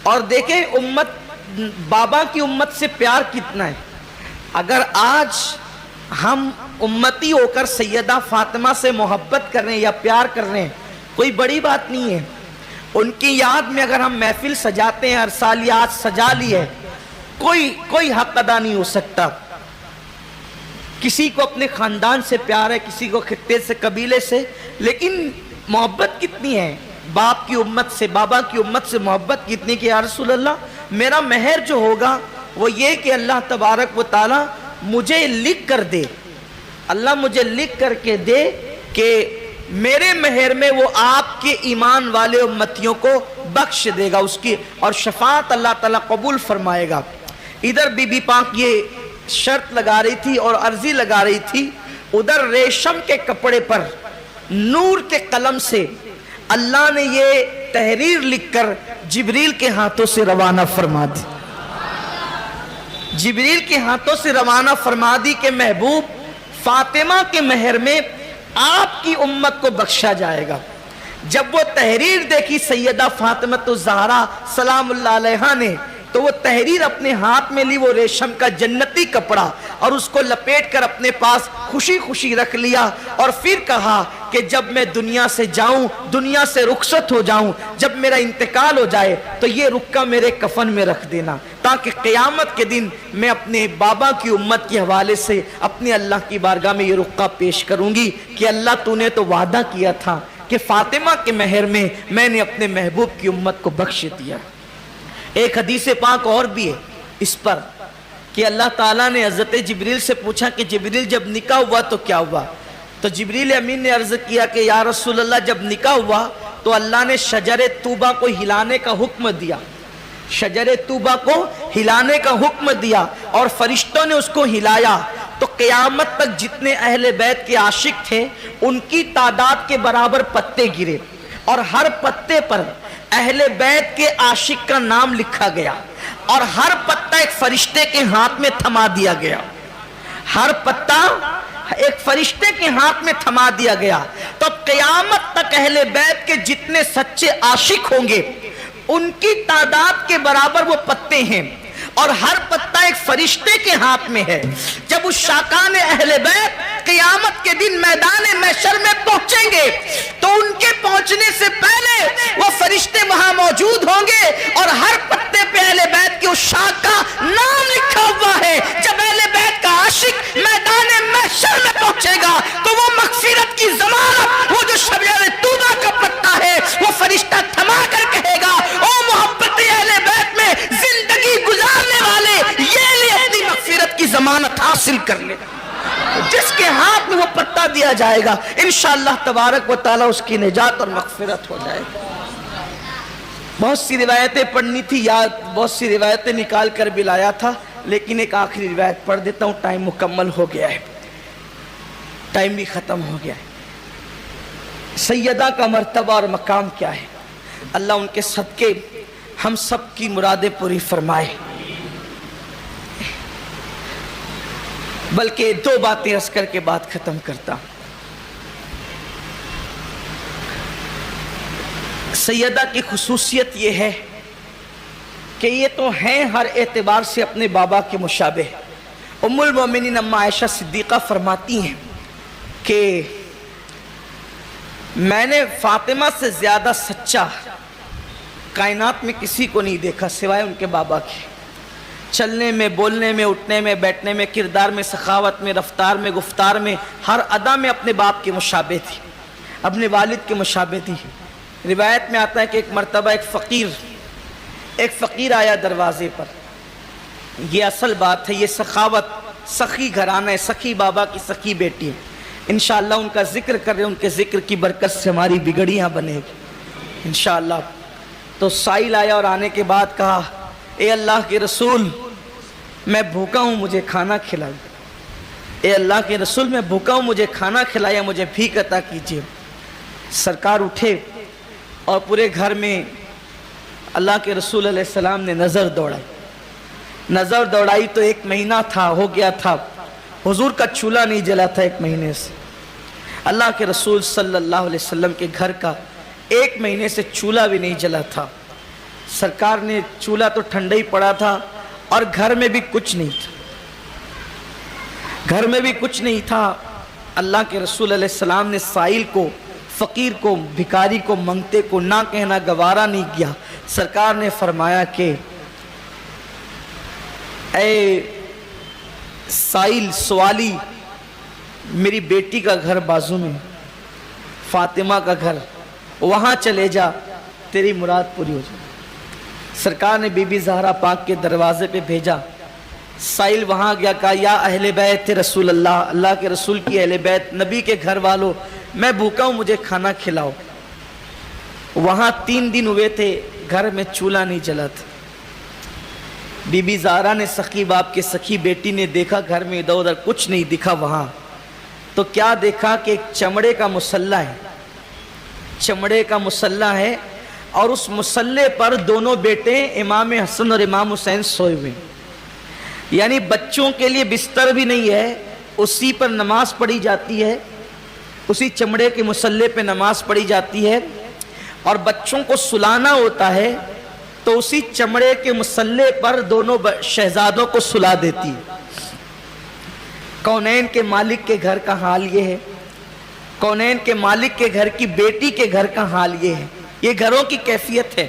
اور دیکھیں امت بابا کی امت سے پیار کتنا ہے. اگر آج ہم امتی ہو کر سیدہ فاطمہ سے محبت کر رہے ہیں یا پیار کر رہے ہیں کوئی بڑی بات نہیں ہے. ان کی یاد میں اگر ہم محفل سجاتے ہیں، ہر سال یاد سجا لی ہے، کوئی حق ادا نہیں ہو سکتا. کسی کو اپنے خاندان سے پیار ہے، کسی کو خطے سے، قبیلے سے، لیکن محبت کتنی ہے باپ کی امت سے، بابا کی امت سے محبت کتنی کہ یا رسول اللہ میرا مہر جو ہوگا وہ یہ کہ اللہ تبارک و تعالی مجھے لکھ کر دے، اللہ مجھے لکھ کر کے دے کہ میرے مہر میں وہ آپ کے ایمان والے امتیوں کو بخش دے گا، اس کی اور شفاعت اللہ تعالیٰ قبول فرمائے گا. ادھر بی بی پاک یہ شرط لگا رہی تھی اور عرضی لگا رہی تھی، ادھر ریشم کے کپڑے پر نور کے قلم سے اللہ نے یہ تحریر لکھ کر جبریل کے ہاتھوں سے روانہ فرما دی. جبریل کے ہاتھوں سے روانہ فرما دی کہ محبوب فاطمہ کے مہر میں آپ کی امت کو بخشا جائے گا. جب وہ تحریر دیکھی سیدہ فاطمہ الزہرا سلام اللہ علیہا نے تو وہ تحریر اپنے ہاتھ میں لی، وہ ریشم کا جنتی کپڑا، اور اس کو لپیٹ کر اپنے پاس خوشی خوشی رکھ لیا. اور پھر کہا کہ جب میں دنیا سے جاؤں، دنیا سے رخصت ہو جاؤں، جب میرا انتقال ہو جائے تو یہ رکہ میرے کفن میں رکھ دینا، تاکہ قیامت کے دن میں اپنے بابا کی امت کے حوالے سے اپنے اللہ کی بارگاہ میں یہ رکہ پیش کروں گی کہ اللہ تو نے تو وعدہ کیا تھا کہ فاطمہ کے مہر میں نے اپنے محبوب کی امت کو بخش دیا. ایک حدیث پاک اور بھی ہے اس پر کہ اللہ تعالیٰ نے حضرت جبریل سے پوچھا کہ جبریل جب نکاح ہوا تو کیا ہوا؟ تو جبریل امین نے عرض کیا کہ یا رسول اللہ جب نکاح ہوا تو اللہ نے شجر طوبہ کو ہلانے کا حکم دیا، شجر طوبہ کو ہلانے کا حکم دیا اور فرشتوں نے اس کو ہلایا تو قیامت تک جتنے اہل بیت کے عاشق تھے ان کی تعداد کے برابر پتے گرے، اور ہر پتے پر اہل بیت کے عاشق کا نام لکھا گیا، اور ہر پتہ ایک فرشتے کے ہاتھ میں تھما دیا گیا، ہر پتہ ایک فرشتے کے ہاتھ میں تھما دیا گیا. تو قیامت تک اہل بیت کے جتنے سچے عاشق ہوں گے ان کی تعداد کے برابر وہ پتے ہیں، اور ہر پتہ ایک فرشتے کے ہاتھ میں ہے. جب اس شاکان اہل بیت قیامت کے دن میدان محشر میں پہنچیں گے تو ان کے پہنچنے سے پہلے وہ فرشتے وہاں موجود ہوں گے، اور ہر پتے پہ اہل بیت کی اس شاخ کا نام لکھا ہوا ہے. جب اہل بیت کا عاشق میدان محشر میں پہنچے گا تو وہ مغفرت کی ضمانت، وہ جو شجر طوبہ کا پتا ہے، وہ فرشتہ تھما کر کہے گا او محبت اہل بیت میں زندگی گزارنے والے یہ لے اپنی مغفرت کی ضمانت حاصل کر لے. جس کے ہاتھ میں وہ پتہ دیا جائے گا انشاءاللہ تبارک و تعالی اس کی نجات اور مغفرت ہو جائے گی. بہت سی روایتیں پڑھنی تھی، یاد بہت سی روایتیں نکال کر بھی لایا تھا، لیکن ایک آخری روایت پڑھ دیتا ہوں، ٹائم مکمل ہو گیا ہے، ٹائم بھی ختم ہو گیا ہے. سیدہ کا مرتبہ اور مقام کیا ہے، اللہ ان کے صدقے ہم سب کی مرادیں پوری فرمائے. بلکہ دو باتیں عرض کر کے بات ختم کرتا. سیدہ کی خصوصیت یہ ہے کہ یہ تو ہیں ہر اعتبار سے اپنے بابا کے مشابہ. ام المومنین اما عائشہ صدیقہ فرماتی ہیں کہ میں نے فاطمہ سے زیادہ سچا کائنات میں کسی کو نہیں دیکھا سوائے ان کے بابا کے. چلنے میں، بولنے میں، اٹھنے میں، بیٹھنے میں، کردار میں، سخاوت میں، رفتار میں، گفتار میں، ہر ادا میں اپنے باپ کے مشابہ تھی، اپنے والد کے مشابہ تھی. روایت میں آتا ہے کہ ایک مرتبہ ایک فقیر آیا دروازے پر. یہ اصل بات ہے، یہ سخاوت، سخی گھرانہ ہے، سخی بابا کی سخی بیٹی ہے. انشاءاللہ ان کا ذکر کر رہے ہیں، ان کے ذکر کی برکت سے ہماری بگڑیاں بنے گی انشاءاللہ. تو سائل آیا اور آنے کے بعد کہا اے اللہ کے رسول میں بھوکا ہوں، مجھے کھانا کھلائیں. اے اللہ کے رسول میں بھوکا ہوں، مجھے کھانا کھلایا، مجھے بھیک عطا کیجیے. سرکار اٹھے اور پورے گھر میں اللہ کے رسول علیہ السلام نے نظر دوڑائی تو 1 مہینہ تھا، ہو گیا تھا، حضور کا چولہا نہیں جلا تھا 1 مہینے سے. اللہ کے رسول صلی اللہ علیہ وسلم کے گھر کا 1 مہینے سے چولہا بھی نہیں جلا تھا. سرکار نے چولہا تو ٹھنڈا ہی پڑا تھا اور گھر میں بھی کچھ نہیں تھا، گھر میں بھی کچھ نہیں تھا۔ اللہ کے رسول علیہ السلام نے سائل کو، فقیر کو، بھکاری کو، منگتے کو نہ کہنا گوارا نہیں کیا۔ سرکار نے فرمایا کہ اے سائل، سوالی، میری بیٹی کا گھر بازو میں، فاطمہ کا گھر، وہاں چلے جا، تیری مراد پوری ہو جائے۔ سرکار نے بی بی زہرا پاک کے دروازے پہ بھیجا۔ سائل وہاں گیا، کہا یا اہل بیت رسول اللہ، اللہ کے رسول کی اہل بیت، نبی کے گھر والوں، میں بھوکا ہوں، مجھے کھانا کھلاؤ۔ وہاں 3 دن ہوئے تھے، گھر میں چولہا نہیں جلا تھا۔ بی بی زہرا نے، سخی باپ کے سخی بیٹی نے دیکھا گھر میں ادھر ادھر کچھ نہیں دکھا وہاں، تو کیا دیکھا کہ ایک چمڑے کا مصلی ہے، چمڑے کا مصلی ہے، اور اس مصلی پر دونوں بیٹے امام حسن اور امام حسین سوئے ہوئے، یعنی بچوں کے لیے بستر بھی نہیں ہے، اسی پر نماز پڑھی جاتی ہے، اسی چمڑے کے مصلی پہ نماز پڑھی جاتی ہے، اور بچوں کو سلانا ہوتا ہے تو اسی چمڑے کے مصلی پر دونوں شہزادوں کو سلا دیتی ہے۔ کونین کے مالک کے گھر کا حال یہ ہے، کونین کے مالک کے گھر کی بیٹی کے گھر کا حال یہ ہے، یہ گھروں کی کیفیت ہے،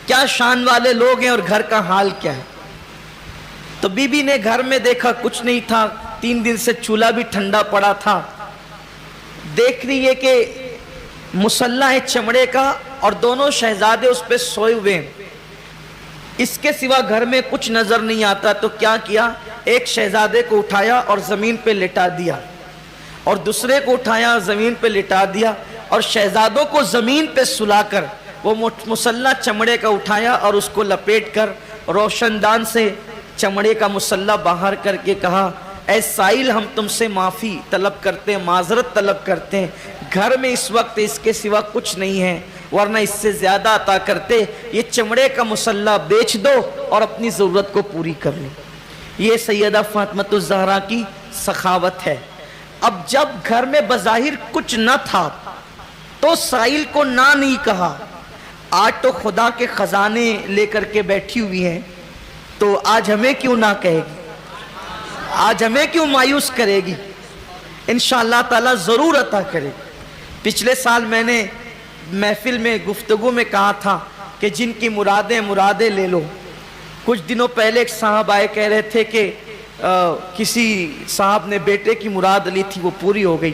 کیا شان والے لوگ ہیں اور گھر کا حال کیا ہے۔ تو بی بی نے گھر میں دیکھا کچھ نہیں تھا، 3 دن سے چولہا بھی ٹھنڈا پڑا تھا، دیکھ رہی ہے کہ مصلی ہے چمڑے کا اور دونوں شہزادے اس پہ سوئے ہوئے ہیں، اس کے سوا گھر میں کچھ نظر نہیں آتا۔ تو کیا کیا، ایک شہزادے کو اٹھایا اور زمین پہ لٹا دیا، اور دوسرے کو اٹھایا زمین پہ لٹا دیا، اور شہزادوں کو زمین پہ سلا کر وہ مصلی چمڑے کا اٹھایا اور اس کو لپیٹ کر روشن دان سے چمڑے کا مصلی باہر کر کے کہا، اے سائل، ہم تم سے معافی طلب کرتے ہیں، معذرت طلب کرتے ہیں، گھر میں اس وقت اس کے سوا کچھ نہیں ہے، ورنہ اس سے زیادہ عطا کرتے، یہ چمڑے کا مصلی بیچ دو اور اپنی ضرورت کو پوری کر لو۔ یہ سیدہ فاطمہ الزہرا کی سخاوت ہے۔ اب جب گھر میں بظاہر کچھ نہ تھا تو سائل کو نہ نہیں کہا، آج تو خدا کے خزانے لے کر کے بیٹھی ہوئی ہیں، تو آج ہمیں کیوں نہ کہے گی، آج ہمیں کیوں مایوس کرے گی، انشاءاللہ تعالی ضرور عطا کرے گی۔ پچھلے سال میں نے محفل میں گفتگو میں کہا تھا کہ جن کی مرادیں لے لو۔ کچھ دنوں پہلے ایک صاحب آئے، کہہ رہے تھے کہ کسی صاحب نے بیٹے کی مراد لی تھی، وہ پوری ہو گئی،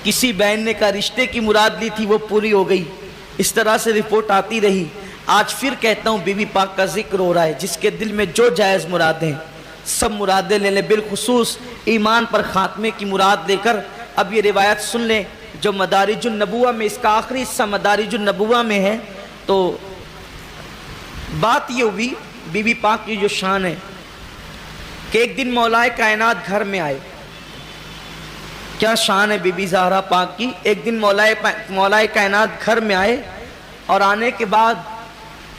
کسی بہن نے کہا رشتے کی مراد لی تھی، وہ پوری ہو گئی، اس طرح سے رپورٹ آتی رہی۔ آج پھر کہتا ہوں بی بی پاک کا ذکر ہو رہا ہے، جس کے دل میں جو جائز مرادیں، سب مرادیں لے لیں، بالخصوص ایمان پر خاتمے کی مراد لے کر۔ اب یہ روایت سن لیں جو مدارج النبوہ میں، اس کا آخری حصہ مدارج النبوہ میں ہے۔ تو بات یہ ہوئی بی بی پاک کی جو شان ہے کہ ایک دن مولا کائنات گھر میں آئے۔ کیا شان ہے بی بی زہرا پاک کی، ایک دن مولا کائنات گھر میں آئے، اور آنے کے بعد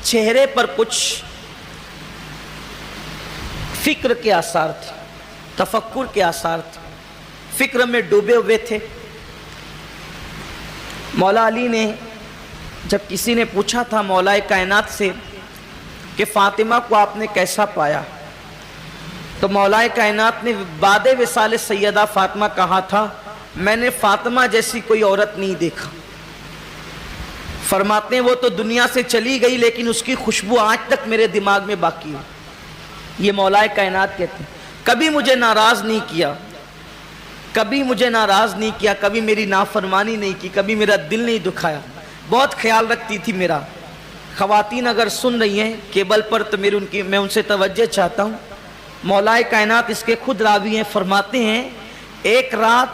چہرے پر کچھ فکر کے آثار تھے، تفکر کے آثار تھے، فکر میں ڈوبے ہوئے تھے۔ مولا علی نے، جب کسی نے پوچھا تھا مولا کائنات سے کہ فاطمہ کو آپ نے کیسا پایا، تو مولا کائنات نے بعد وصال سیدہ فاطمہ کہا تھا، میں نے فاطمہ جیسی کوئی عورت نہیں دیکھا۔ فرماتے ہیں وہ تو دنیا سے چلی گئی لیکن اس کی خوشبو آج تک میرے دماغ میں باقی ہے۔ یہ مولا کائنات کہتے ہیں، کبھی مجھے ناراض نہیں کیا، کبھی مجھے ناراض نہیں کیا، کبھی میری نافرمانی نہیں کی، کبھی میرا دل نہیں دکھایا، بہت خیال رکھتی تھی میرا۔ خواتین اگر سن رہی ہیں کیبل پر تو میں ان سے توجہ چاہتا ہوں۔ مولا کائنات اس کے خود راوی ہیں، فرماتے ہیں ایک رات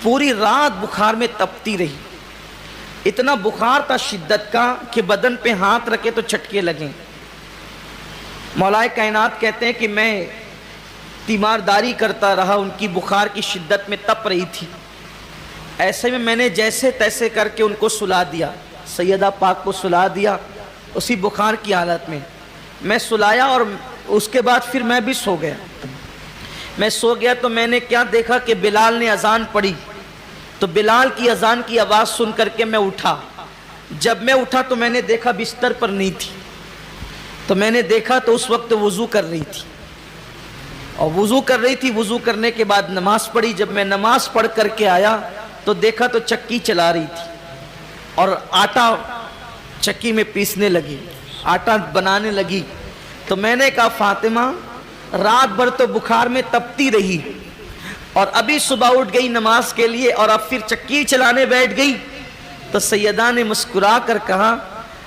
پوری رات بخار میں تپتی رہی، اتنا بخار تھا شدت کا کہ بدن پہ ہاتھ رکھے تو چھٹکے لگیں۔ مولا کائنات کہتے ہیں کہ میں تیمارداری کرتا رہا، ان کی بخار کی شدت میں تپ رہی تھی، ایسے میں نے جیسے تیسے کر کے ان کو سلا دیا، سیدہ پاک کو سلا دیا اسی بخار کی حالت میں۔ میں سلایا اور اس کے بعد پھر میں بھی سو گیا۔ میں سو گیا تو میں نے کیا دیکھا کہ بلال نے اذان پڑھی، تو بلال کی اذان کی آواز سن کر کے میں اٹھا، جب میں اٹھا تو میں نے دیکھا بستر پر نہیں تھی، تو میں نے دیکھا تو اس وقت وضو کر رہی تھی، اور وضو کر رہی تھی، وضو کرنے کے بعد نماز پڑھی۔ جب میں نماز پڑھ کر کے آیا تو دیکھا تو چکی چلا رہی تھی اور آٹا چکی میں پیسنے لگی، آٹا بنانے لگی۔ تو میں نے کہا فاطمہ رات بھر تو بخار میں تپتی رہی اور ابھی صبح اٹھ گئی نماز کے لیے اور اب پھر چکی چلانے بیٹھ گئی۔ تو سیدہ نے مسکرا کر کہا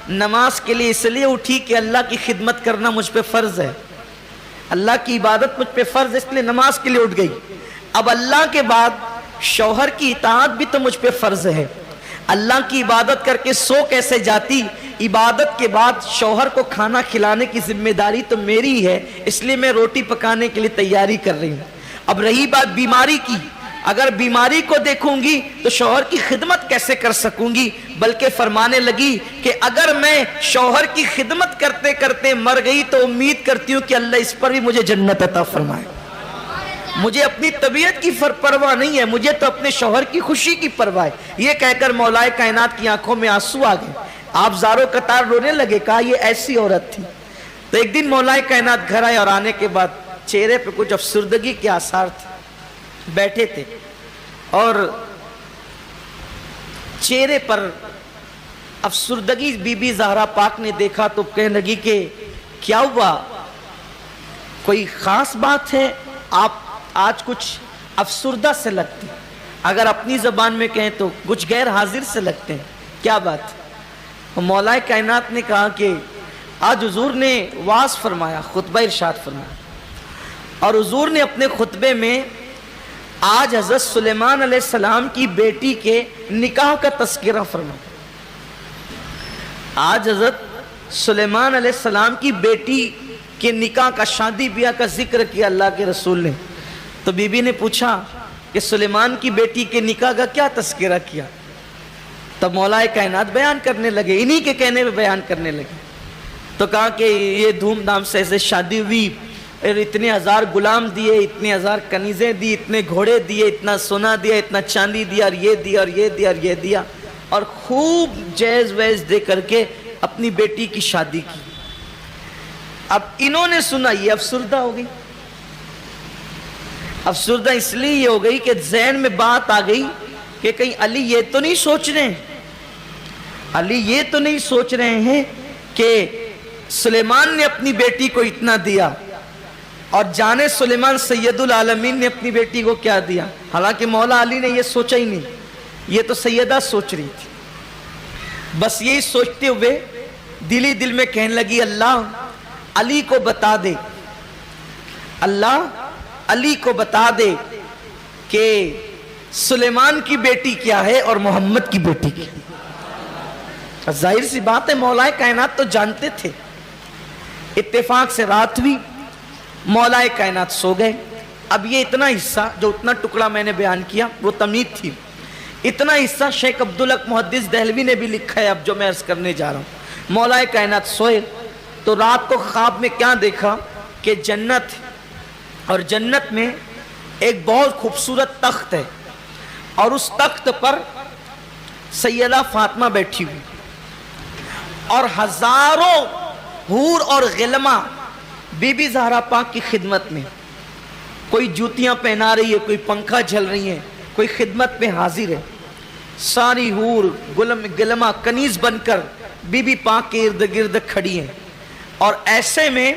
نماز کے لیے اس لیے اٹھی کہ اللہ کی خدمت کرنا مجھ پہ فرض ہے، اللہ کی عبادت مجھ پہ فرض ہے، اس لیے نماز کے لیے اٹھ گئی۔ اب اللہ کے بعد شوہر کی اطاعت بھی تو مجھ پہ فرض ہے، اللہ کی عبادت کر کے سو کیسے جاتی؟ عبادت کے بعد شوہر کو کھانا کھلانے کی ذمہ داری تو میری ہے، اس لیے میں روٹی پکانے کے لیے تیاری کر رہی ہوں۔ اب رہی بات بیماری کی، اگر بیماری کو دیکھوں گی تو شوہر کی خدمت کیسے کر سکوں گی؟ بلکہ فرمانے لگی کہ اگر میں شوہر کی خدمت کرتے کرتے مر گئی تو امید کرتی ہوں کہ اللہ اس پر بھی مجھے جنت عطا فرمائے۔ مجھے اپنی طبیعت کی پرواہ نہیں ہے، مجھے تو اپنے شوہر کی خوشی کی پرواہ ہے۔ یہ کہہ کر مولا کائنات کی آنکھوں میں آنسو آ گئے، آپ زاروں قطار رونے لگے۔ کہا یہ ایسی عورت تھی۔ تو ایک دن مولا کائنات گھر آئے اور آنے کے بعد چہرے پہ کچھ افسردگی کے آثار تھے، بیٹھے تھے اور چہرے پر افسردگی بی بی زہرا پاک نے دیکھا تو کہنے لگی کہ کیا ہوا، کوئی خاص بات ہے؟ آپ آج کچھ افسردہ سے لگتے ہیں، اگر اپنی زبان میں کہیں تو کچھ غیر حاضر سے لگتے ہیں، کیا بات؟ مولا کائنات نے کہا کہ آج حضور نے وعظ فرمایا، خطبہ ارشاد فرمایا، اور حضور نے اپنے خطبے میں آج حضرت سلیمان علیہ السلام کی بیٹی کے نکاح کا تذکرہ فرمایا۔ آج حضرت سلیمان علیہ السلام کی بیٹی کے نکاح کا، شادی بیاہ کا ذکر کیا اللہ کے رسول نے۔ تو بی بی نے پوچھا کہ سلیمان کی بیٹی کے نکاح کا کیا تذکرہ کیا؟ تب مولا کائنات بیان کرنے لگے، انہی کے کہنے پہ بیان کرنے لگے۔ تو کہا کہ یہ دھوم دھام سے ایسے شادی ہوئی اور اتنے ہزار غلام دیے، اتنے ہزار کنیزیں دی، اتنے گھوڑے دیے، اتنا سونا دیا، اتنا چاندی دیا، اور یہ دیا اور یہ دیا اور یہ دیا، اور خوب جہیز ویز دے کر کے اپنی بیٹی کی شادی کی۔ اب انہوں نے سنا، یہ افسردہ ہو گئی۔ افسردہ اس لیے یہ ہو گئی کہ ذہن میں بات آ گئی کہ کہیں علی یہ تو نہیں سوچ رہے ہیں، علی یہ تو نہیں سوچ رہے ہیں کہ سلیمان نے اپنی بیٹی کو اتنا دیا، اور جانے سلیمان سید العالمین نے اپنی بیٹی کو کیا دیا۔ حالانکہ مولا علی نے یہ سوچا ہی نہیں، یہ تو سیدہ سوچ رہی تھی۔ بس یہی سوچتے ہوئے دلی دل میں کہنے لگی اللہ علی کو بتا دے، اللہ علی کو بتا دے کہ سلیمان کی بیٹی کیا ہے اور محمد کی بیٹی کیا ہے۔ ظاہر سی بات ہے مولا کائنات تو جانتے تھے۔ اتفاق سے رات ہوئی، مولا کائنات سو گئے۔ اب یہ اتنا حصہ، جو اتنا ٹکڑا میں نے بیان کیا وہ تمہید تھی، اتنا حصہ شیخ عبدالحق محدث دہلوی نے بھی لکھا ہے اب جو میں عرض کرنے جا رہا ہوں۔ مولا کائنات سوئے تو رات کو خواب میں کیا دیکھا کہ جنت، اور جنت میں ایک بہت خوبصورت تخت ہے، اور اس تخت پر سیدہ فاطمہ بیٹھی ہوئی، اور ہزاروں حور اور غلماں بی بی زہرا پاک کی خدمت میں، کوئی جوتیاں پہنا رہی ہے، کوئی پنکھا جھل رہی ہے، کوئی خدمت میں حاضر ہے۔ ساری حور غلماں کنیز بن کر بی بی پاک کے ارد گرد کھڑی ہیں، اور ایسے میں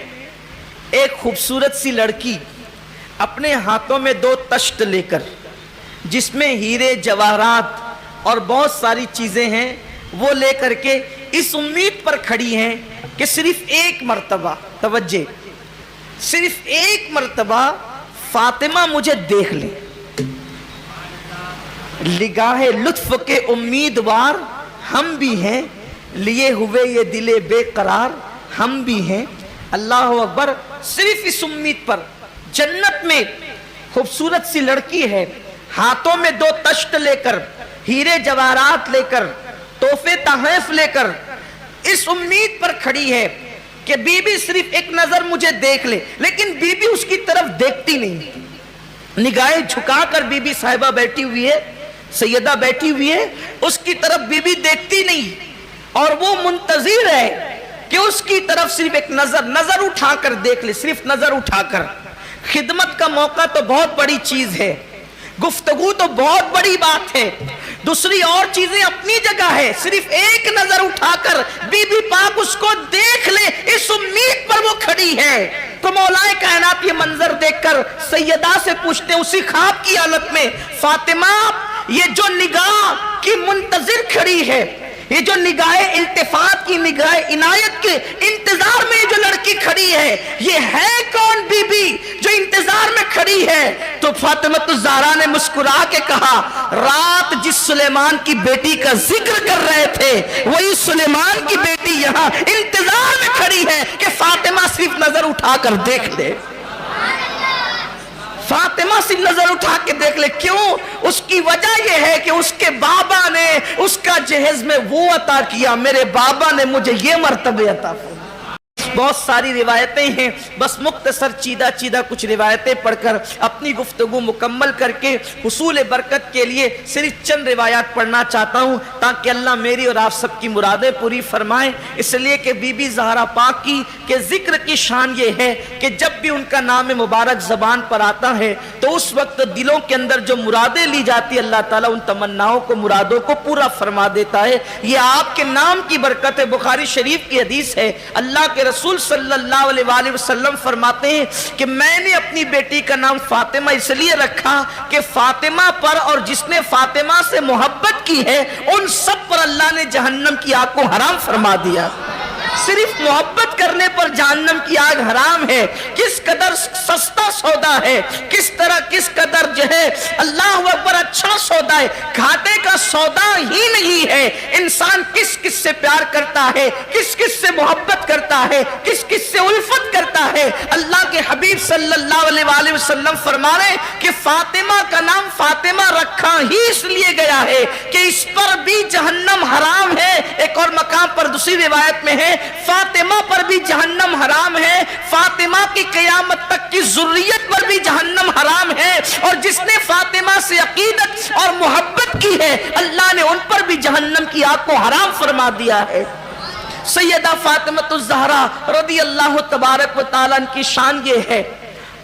ایک خوبصورت سی لڑکی اپنے ہاتھوں میں 2 تشت لے کر، جس میں ہیرے جواہرات اور بہت ساری چیزیں ہیں، وہ لے کر کے اس امید پر کھڑی ہیں کہ صرف ایک مرتبہ، توجہ، صرف ایک مرتبہ فاطمہ مجھے دیکھ لے۔ نگاہ لطف کے امیدوار ہم بھی ہیں، لیے ہوئے یہ دل بے قرار ہم بھی ہیں۔ اللہ اکبر۔ صرف اس امید پر جنت میں خوبصورت سی لڑکی ہے، ہاتھوں میں 2 تشت لے کر، ہیرے جواہرات لے کر، تحفے تحائف لے کر، اس امید پر کھڑی ہے کہ بی بی صرف ایک نظر مجھے دیکھ لے۔ لیکن بی بی اس کی طرف دیکھتی نہیں، نگاہیں جھکا کر بی بی صاحبہ بیٹھی ہوئی ہے، سیدہ بیٹھی ہوئی ہے، اس کی طرف بی بی دیکھتی نہیں، اور وہ منتظر ہے کہ اس کی طرف صرف ایک نظر اٹھا کر دیکھ لے، صرف نظر اٹھا کر۔ خدمت کا موقع تو بہت بڑی چیز ہے، گفتگو تو بہت بڑی بات ہے، دوسری اور چیزیں اپنی جگہ ہے، صرف ایک نظر اٹھا کر بی بی پاک اس کو دیکھ لے، اس امید پر وہ کھڑی ہے۔ تو مولا کائنات یہ منظر دیکھ کر سیدہ سے پوچھتے اسی خواب کی حالت میں، فاطمہ یہ جو نگاہ کی منتظر کھڑی ہے، یہ جو نگاہ التفات کی، نگاہ عنایت کے انتظار میں جو لڑکی کھڑی ہے، یہ ہے کون بی بی جو انتظار میں کھڑی ہے؟ تو فاطمہ الزہرا نے مسکرا کے کہا، رات جس سلیمان کی بیٹی کا ذکر کر رہے تھے وہی سلیمان کی بیٹی یہاں انتظار میں کھڑی ہے کہ فاطمہ صرف نظر اٹھا کر دیکھ لے، فاطمہ سے نظر اٹھا کے دیکھ لے۔ کیوں؟ اس کی وجہ یہ ہے کہ اس کے بابا نے اس کا جہیز میں وہ عطا کیا، میرے بابا نے مجھے یہ مرتبہ عطا کیا۔ بہت ساری روایتیں ہیں، بس مختصر چیدہ کچھ روایتیں پڑھ کر اپنی گفتگو مکمل کر کے حصول برکت کے لیے صرف چند روایات پڑھنا چاہتا ہوں تاکہ اللہ میری اور آپ سب کی مرادیں پوری فرمائیں۔ اس لیے کہ بی بی زہرا پاک کی کہ ذکر کی شان یہ ہے کہ جب بھی ان کا نام مبارک زبان پر آتا ہے تو اس وقت دلوں کے اندر جو مرادیں لی جاتی اللہ تعالیٰ ان تمناؤں کو، مرادوں کو پورا فرما دیتا ہے۔ یہ آپ کے نام کی برکت ہے۔ بخاری شریف کی حدیث ہے، اللہ کے رسول صلی اللہ علیہ وآلہ وسلم فرماتے ہیں کہ میں نے اپنی بیٹی کا نام فاطمہ اس لیے رکھا کہ فاطمہ پر اور جس نے فاطمہ سے محبت کی ہے ان سب پر اللہ نے جہنم کی آگ کو حرام فرما دیا۔ صرف محبت کرنے پر جہنم کی آگ حرام ہے۔ کس قدر سستا سودا ہے، کس قدر جو ہے اللہ اکبر اچھا سودا ہے، گھاٹے کا سودا ہی نہیں ہے۔ انسان کس کس سے پیار کرتا ہے، کس کس سے محبت کرتا ہے، کس کس سے الفت کرتا ہے۔ اللہ کے حبیب صلی اللہ علیہ وآلہ وسلم فرما رہے کہ فاطمہ کا نام فاطمہ رکھا ہی اس لیے گیا ہے کہ اس پر بھی جہنم حرام ہے۔ ایک اور مقام پر دوسری روایت میں ہے فاطمہ پر بھی جہنم حرام ہے، فاطمہ کی قیامت تک کی ذریت پر بھی جہنم حرام ہے، اور جس نے فاطمہ سے عقیدت اور محبت کی ہے اللہ نے ان پر بھی جہنم کی آگ کو حرام فرما دیا ہے۔ سیدہ فاطمہ الزہرا رضی اللہ تبارک و تعالیٰ کی شان یہ ہے،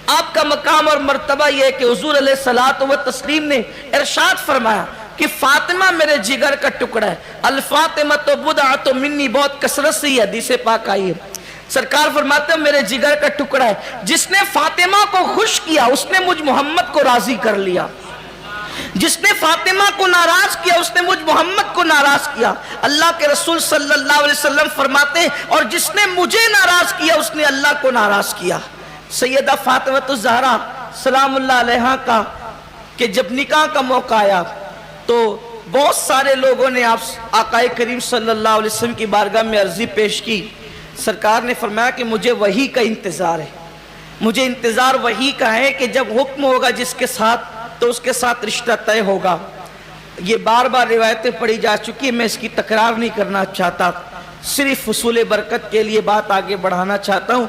آپ کا مقام اور مرتبہ یہ ہے کہ حضور علیہ الصلوۃ والتسلیم نے ارشاد فرمایا کہ فاطمہ میرے جگر کا ٹکڑا ہے، الفاطمہ تو بدعۃ منی، بہت کثرت سے یہ حدیث پاک آئی ہے۔ سرکار فرماتے ہیں میرے جگر کا ٹکڑا ہے، جس نے فاطمہ کو خوش کیا اس نے مجھ محمد کو راضی کر لیا، جس نے فاطمہ کو ناراض کیا اس نے مجھ محمد کو ناراض کیا۔ اللہ کے رسول صلی اللہ علیہ وسلم فرماتے ہیں اور جس نے مجھے ناراض کیا اس نے اللہ کو ناراض کیا۔ سیدہ فاطمہ الزہرا سلام اللہ علیہا کا کہ جب نکاح کا موقع آیا تو بہت سارے لوگوں نے آقا کریم صلی اللہ علیہ وسلم کی بارگاہ میں عرضی پیش کی۔ سرکار نے فرمایا کہ مجھے وحی کا انتظار ہے، مجھے انتظار وحی کا ہے کہ جب حکم ہوگا جس کے ساتھ تو اس کے ساتھ رشتہ طے ہوگا۔ یہ بار بار روایتیں پڑھی جا چکی ہیں، میں اس کی تکرار نہیں کرنا چاہتا، صرف حصول برکت کے لیے بات آگے بڑھانا چاہتا ہوں۔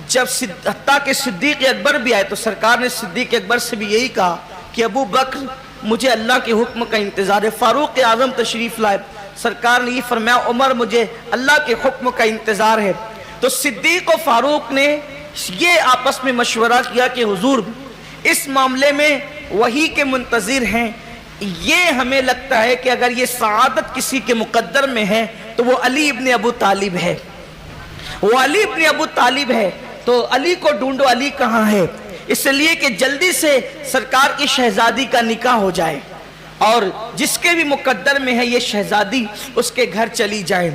جب حتیٰ کہ صدیق اکبر بھی آئے تو سرکار نے صدیق اکبر سے بھی یہی کہا کہ ابو بکر مجھے اللہ کے حکم کا انتظار ہے۔ فاروق اعظم تشریف لائے، سرکار نے یہ فرمایا عمر مجھے اللہ کے حکم کا انتظار ہے۔ تو صدیق و فاروق نے یہ آپس میں مشورہ کیا کہ حضور اس معاملے میں وحی کے منتظر ہیں، یہ ہمیں لگتا ہے کہ اگر یہ سعادت کسی کے مقدر میں ہے تو وہ علی ابن ابو طالب ہے، وہ علی ابن ابو طالب ہے، تو علی کو ڈھونڈو، علی کہاں ہے؟ اس لیے کہ جلدی سے سرکار کی شہزادی کا نکاح ہو جائے اور جس کے بھی مقدر میں ہے یہ شہزادی اس کے گھر چلی جائے۔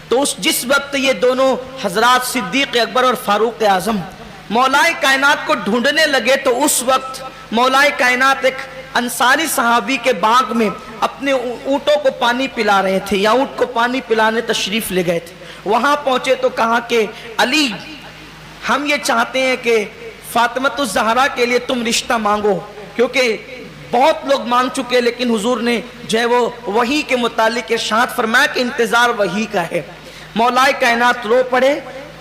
تو جس وقت یہ دونوں حضرات صدیق اکبر اور فاروق اعظم مولائے کائنات کو ڈھونڈنے لگے تو اس وقت مولائے کائنات ایک انصاری صحابی کے باغ میں اپنے اونٹوں کو پانی پلا رہے تھے یا اونٹ کو پانی پلانے تشریف لے گئے تھے۔ وہاں پہنچے تو کہا کہ علی ہم یہ چاہتے ہیں کہ فاطمہ الزہرا کے لیے تم رشتہ مانگو، کیونکہ بہت لوگ مانگ چکے لیکن حضور نے جو ہے وہ وحی کے متعلق ارشاد فرمایا کہ انتظار وحی کا ہے۔ مولائے کائنات رو پڑے،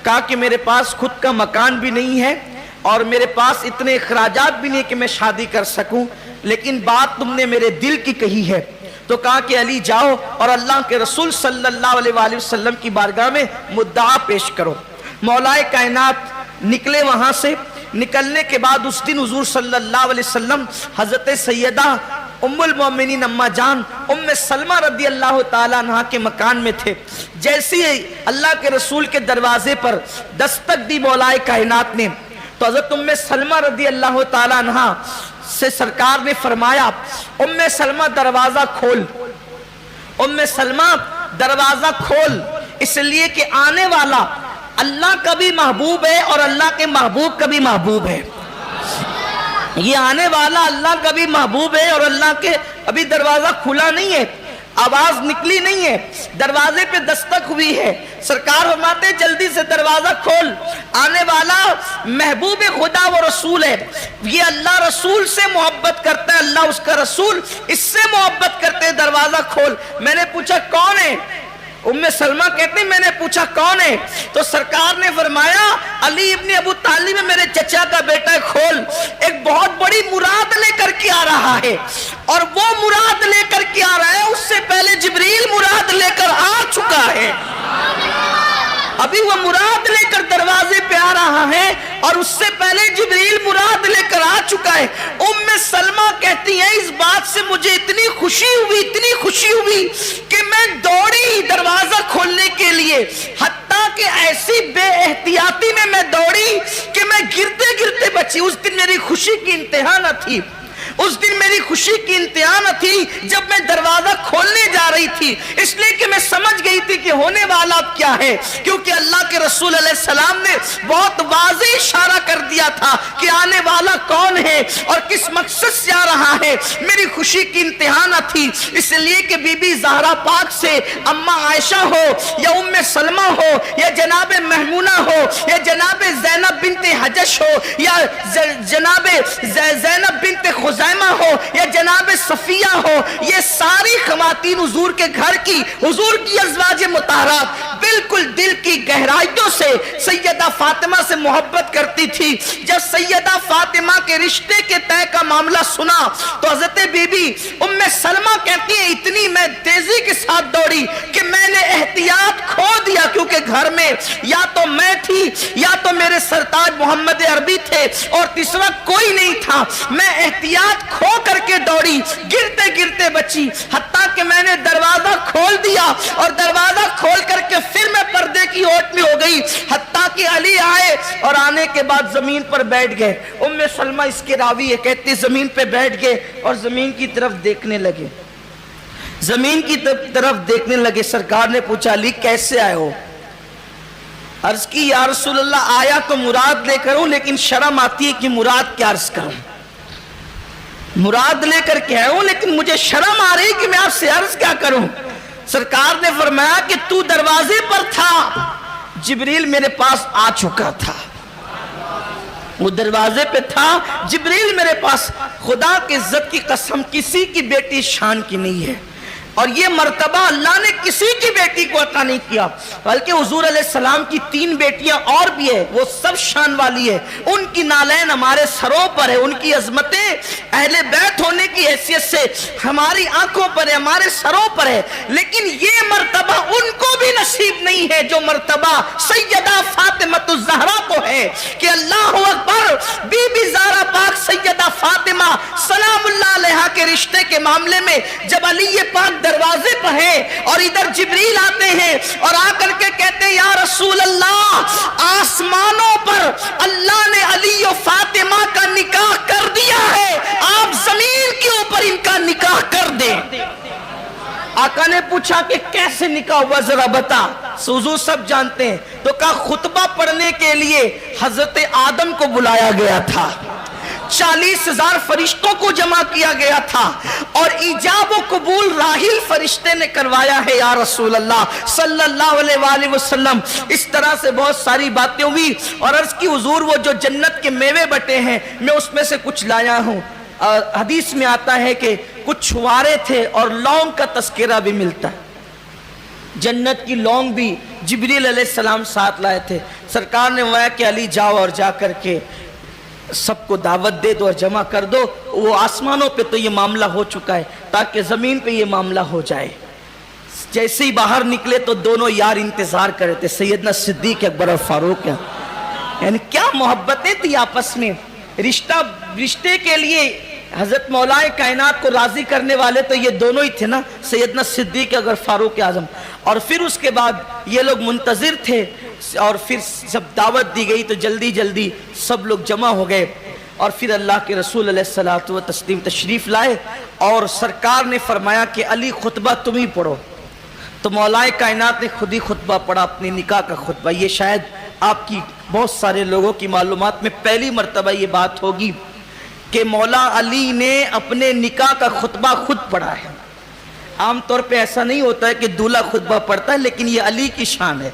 کہا کہ میرے پاس خود کا مکان بھی نہیں ہے اور میرے پاس اتنے اخراجات بھی نہیں کہ میں شادی کر سکوں، لیکن بات تم نے میرے دل کی کہی ہے۔ تو کہا کہ علی جاؤ اور اللہ کے رسول صلی اللہ علیہ وآلہ وسلم کی بارگاہ میں مدعا پیش کرو۔ مولا کائنات نکلے وہاں سے، نکلنے کے بعد اس دن حضور صلی اللہ علیہ وسلم حضرت سیدہ ام المومنین اما جان ام سلمہ رضی اللہ تعالیٰ عنہ کے مکان میں تھے۔ جیسے اللہ کے رسول کے دروازے پر دستک دی مولا کائنات نے تو حضرت ام سلمہ رضی اللہ تعالیٰ عنہ سے سرکار نے فرمایا ام سلمہ دروازہ کھول، ام سلمہ دروازہ کھول، اس لیے کہ آنے والا اللہ کا بھی محبوب ہے اور اللہ کے محبوب کا بھی محبوب ہے۔ یہ آنے والا اللہ کا بھی محبوب ہے اور اللہ کے ابھی دروازہ کھلا نہیں ہے، آواز نکلی نہیں ہے، دروازے پہ دستک ہوئی ہے۔ سرکار فرماتے جلدی سے دروازہ کھول، آنے والا محبوب خدا و رسول ہے، یہ اللہ رسول سے محبت کرتا ہے، اللہ اس کا رسول اس سے محبت کرتے ہیں، دروازہ کھول۔ میں نے پوچھا کون ہے؟ ام سلمہ کہتے ہیں میں نے پوچھا کون ہے؟ تو سرکار نے فرمایا علی ابن ابو طالب میرے چچا کا بیٹا ہے، کھول۔ ایک بہت بڑی مراد لے کر کے آ رہا ہے، اور وہ مراد لے کر کے آ رہا ہے اس سے پہلے جبریل مراد لے کر آ چکا ہے، ابھی وہ مراد لے کر دروازے پہ آ رہا ہے اور اس سے پہلے جبریل مراد لے کر آ چکا ہے۔ ام سلمہ کہتی ہیں اس بات سے مجھے اتنی خوشی ہوئی کہ میں دوڑی دروازہ کھولنے کے لیے، حتیٰ کہ ایسی بے احتیاطی میں دوڑی کہ میں گرتے بچی۔ اس دن میری خوشی کی انتہا نہ تھی، اس دن میری خوشی کی انتہا نہ تھی جب میں دروازہ کھولنے جا رہی تھی، اس لیے کہ میں سمجھ گئی تھی کہ ہونے والا اب کیا ہے، کیونکہ اللہ کے رسول علیہ السلام نے بہت واضح اشارہ کر دیا تھا کہ آنے والا کون ہے اور کس مقصد سے آ رہا ہے۔ میری خوشی کی انتہا نہ تھی، اس لیے کہ بی بی زہرا پاک سے اماں عائشہ ہو یا ام سلمہ ہو یا جناب محمونہ ہو یا جناب زینب بنت حجش ہو یا جناب زینب بنت خزیمہ ہو یا جناب صفیہ ہو، یہ ساری خواتین حضور کے گھر کی، حضور کی ازواج مطہرات بالکل دل کی گہرائیوں سے سیدہ فاطمہ سے محبت کرتی تھی۔ جب سیدہ فاطمہ کے رشتے کے طے کا معاملہ سنا تو حضرت بی بی ام سلمہ کہتی ہیں اتنی میں تیزی کے ساتھ دوڑی کہ میں نے احتیاط کھو دیا، کیونکہ گھر میں یا تو میں تھی یا تو میرے سرتاج محمد عربی تھے اور تیسرا کوئی نہیں تھا۔ میں احتیاط کھو کر کے دوڑی، گرتے بچی، حتیٰ کہ میں نے دروازہ کھول دیا اور دروازہ کھول کر کے پھر میں پردے کی اوٹ میں ہو گئی، حتیٰ کہ علی آئے اور آنے کے بعد زمین پر بیٹھ گئے۔ ام سلمہ اس کے راوی ہے، کہتی زمین پہ بیٹھ گئے اور زمین کی طرف دیکھنے لگے، زمین کی طرف دیکھنے لگے۔ سرکار نے پوچھا علی کیسے آئے ہو؟ عرض کی یا رسول اللہ آیا تو مراد لے کر ہوں، لیکن شرم آتی ہے کہ مراد کیا عرض کروں، مراد لے کر کے آیا ہوں لیکن مجھے شرم آ رہی کہ میں آپ سے عرض کیا کروں۔ سرکار نے فرمایا کہ تو دروازے پر تھا، جبریل میرے پاس آ چکا تھا، وہ دروازے پہ تھا، جبریل میرے پاس۔ خدا کی عزت کی قسم کسی کی بیٹی شان کی نہیں ہے، اور یہ مرتبہ اللہ نے کسی کی بیٹی کو عطا نہیں کیا، بلکہ حضور علیہ السلام کی 3 بیٹیاں اور بھی ہیں، وہ سب شان والی ہے، ان کی نالین ہمارے سروں پر ہے، ان کی عظمتیں اہل بیت ہونے کی حیثیت سے ہماری آنکھوں پر ہے، ہمارے سروں پر ہے، لیکن یہ مرتبہ ان کو بھی نصیب نہیں ہے جو مرتبہ سیدہ فاطمہ الزہرا کو ہے کہ اللہ اکبر، بی بی زہرا پاک سیدہ فاطمہ سلام اللہ علیہا کے رشتے کے معاملے میں جب علی پاک دروازے پر ہیں اور ادھر جبریل آتے ہیں اور آ کر کے کہتے ہیں یا رسول اللہ آسمانوں پر اللہ نے علی و فاطمہ کا نکاح کر دیا ہے، آپ زمین کے اوپر ان کا نکاح کر دیں۔ آقا نے پوچھا کہ کیسے نکاح ہوا ذرا بتا، حضور سب جانتے ہیں، تو کہا خطبہ پڑھنے کے لیے حضرت آدم کو بلایا گیا تھا، 40,000 فرشتوں کو جمع کیا گیا تھا اور ایجاب و قبول راحیل فرشتے نے کروایا ہے یا رسول اللہ صلی اللہ علیہ وآلہ وسلم۔ اس طرح سے بہت ساری باتیں ہوئی اور عرض کی حضور وہ جو جنت کے میوے بٹے ہیں میں اس میں سے کچھ لایا ہوں۔ حدیث میں آتا ہے کہ کچھ چھوارے تھے اور لونگ کا تذکرہ بھی ملتا ہے، جنت کی لونگ بھی جبریل علیہ السلام ساتھ لائے تھے۔ سرکار نے فرمایا کہ علی جاؤ اور جا کر کے سب کو دعوت دے دو اور جمع کر دو. وہ آسمانوں پہ تو یہ معاملہ ہو چکا ہے تاکہ زمین پہ یہ معاملہ ہو جائے. جیسے ہی باہر نکلے تو دونوں یار انتظار کرے تھے, سیدنا صدیق اکبر اور فاروق. یعنی کیا محبتیں تھی آپس میں. رشتے کے لیے حضرت مولا کائنات کو راضی کرنے والے تو یہ دونوں ہی تھے نا, سیدنا صدیق اکبر فاروق اعظم. اور پھر اس کے بعد یہ لوگ منتظر تھے, اور پھر جب دعوت دی گئی تو جلدی جلدی سب لوگ جمع ہو گئے. اور پھر اللہ کے رسول علیہ الصلوۃ والتسلیم تشریف لائے اور سرکار نے فرمایا کہ علی خطبہ تم ہی پڑھو. تو مولا کائنات نے خود ہی خطبہ پڑھا, اپنی نکاح کا خطبہ. یہ شاید آپ کی بہت سارے لوگوں کی معلومات میں پہلی مرتبہ یہ بات ہوگی کہ مولا علی نے اپنے نکاح کا خطبہ خود پڑھا ہے. عام طور پہ ایسا نہیں ہوتا ہے کہ دولہا خطبہ پڑھتا ہے, لیکن یہ علی کی شان ہے,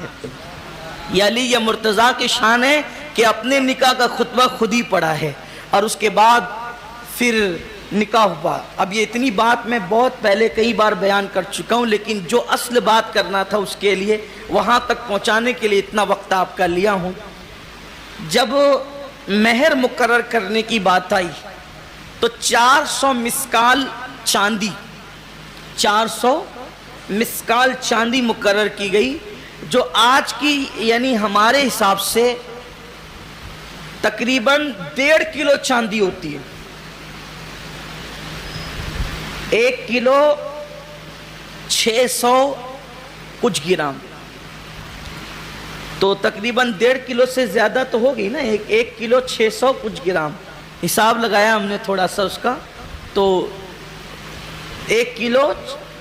یہ علی یا مرتضیٰ کی شان ہے کہ اپنے نکاح کا خطبہ خود ہی پڑھا ہے. اور اس کے بعد پھر نکاح ہوا. اب یہ اتنی بات میں بہت پہلے کئی بار بیان کر چکا ہوں, لیکن جو اصل بات کرنا تھا اس کے لیے وہاں تک پہنچانے کے لیے اتنا وقت آپ کا لیا ہوں. جب مہر مقرر کرنے کی بات آئی تو 400 مسکال چاندی 400 مسکال چاندی مقرر کی گئی, جو آج کی یعنی ہمارے حساب سے تقریباً 1.5 کلو چاندی ہوتی ہے. 1 کلو 600 کچھ گرام, تو تقریباً 1.5 کلو سے زیادہ تو ہوگی نا. 1 کلو 600 کچھ گرام حساب لگایا ہم نے تھوڑا سا اس کا, تو 1 کلو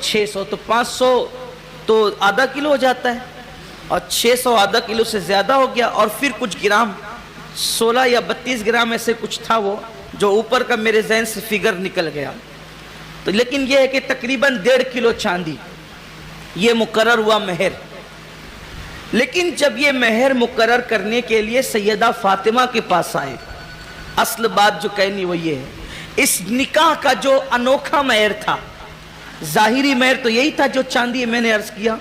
600 تو 500 تو آدھا کلو ہو جاتا ہے, اور 600 آدھا کلو سے زیادہ ہو گیا. اور پھر کچھ گرام 16 یا 32 گرام ایسے کچھ تھا وہ, جو اوپر کا میرے ذہن سے فگر نکل گیا. تو لیکن یہ ہے کہ تقریباً 1.5 کلو چاندی یہ مقرر ہوا مہر. لیکن جب یہ مہر مقرر کرنے کے لیے سیدہ فاطمہ کے پاس آئے, اصل بات جو کہنی وہ یہ ہے, اس نکاح کا جو انوکھا مہر تھا, ظاہری مہر تو یہی تھا جو چاندی میں نے عرض کیا,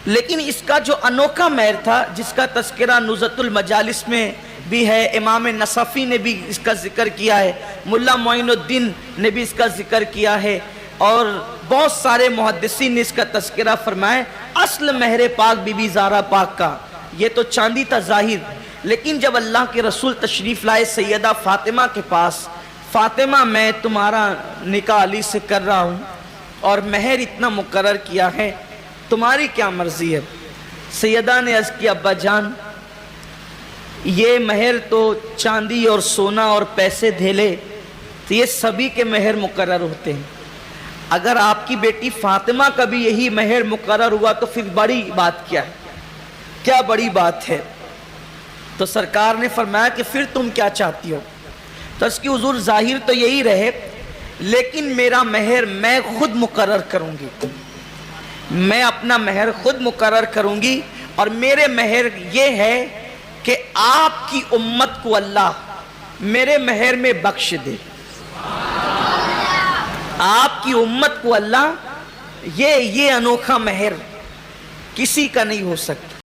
لیکن اس کا جو انوکھا مہر تھا جس کا تذکرہ نزہۃ المجالس میں بھی ہے, امام نصفی نے بھی اس کا ذکر کیا ہے, ملا معین الدین نے بھی اس کا ذکر کیا ہے, اور بہت سارے محدثین نے اس کا تذکرہ فرمائے. اصل مہر پاک بی بی زہرا پاک کا یہ تو چاندی تھا ظاہر, لیکن جب اللہ کے رسول تشریف لائے سیدہ فاطمہ کے پاس, فاطمہ میں تمہارا نکاح علی سے کر رہا ہوں اور مہر اتنا مقرر کیا ہے, تمہاری کیا مرضی ہے. سیدہ نے عرض کیا, ابا جان یہ مہر تو چاندی اور سونا اور پیسے دھیلے تو یہ سبھی کے مہر مقرر ہوتے ہیں, اگر آپ کی بیٹی فاطمہ کا بھی یہی مہر مقرر ہوا تو پھر بڑی بات کیا ہے, کیا بڑی بات ہے. تو سرکار نے فرمایا کہ پھر تم کیا چاہتی ہو. تو اس کی حضور ظاہر تو یہی رہے, لیکن میرا مہر میں خود مقرر کروں گی, میں اپنا مہر خود مقرر کروں گی, اور میرے مہر یہ ہے کہ آپ کی امت کو اللہ میرے مہر میں بخش دے. آپ کی امت کو اللہ یہ انوکھا مہر کسی کا نہیں ہو سکتا.